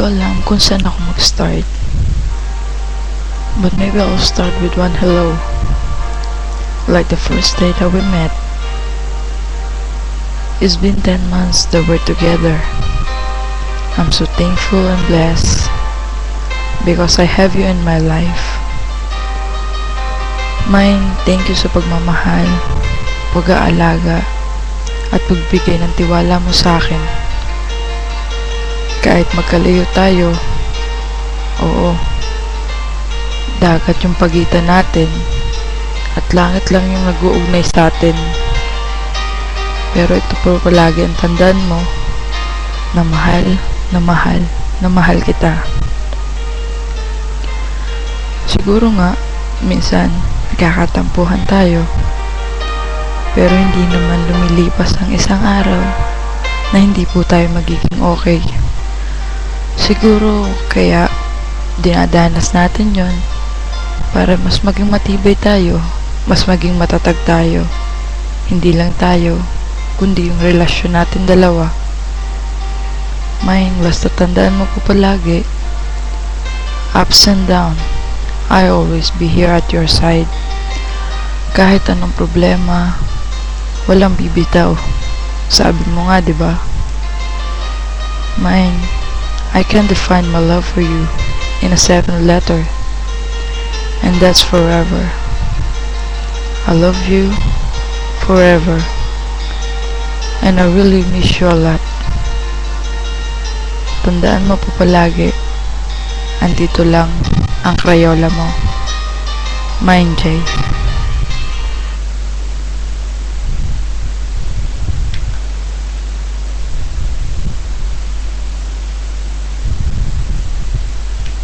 ko alam kung saan ako mag-start. But maybe I'll start with one hello. Like the first day that we met. It's been 10 months that we're together. I'm so thankful and blessed because I have you in my life. Mine, thank you sa pagmamahal, pag-aalaga, at pagbigay ng tiwala mo sa akin. Kahit magkalayo tayo, oo, dagat yung pagitan natin, at langit lang yung nag-uugnay sa atin. Pero ito po palagi ang tandaan mo, na mahal, na mahal, na mahal kita. Siguro nga, minsan, nagkakatampuhan tayo, pero hindi naman lumilipas ang isang araw na hindi po tayo magiging okay. Siguro kaya dinadanas natin yon para mas maging matibay tayo, mas maging matatag tayo. Hindi lang tayo, kundi yung relasyon natin dalawa. Mine, basta tandaan mo po palagi, ups and down, I always be here at your side. Kahit anong problema, walang bibitaw. Sabi mo nga, diba? Mine, I can define my love for you in a 7 letter, and that's forever. I love you forever, and I really miss you a lot. Tandaan mo po palagi, andito lang ang Crayola mo. Mine, Jay.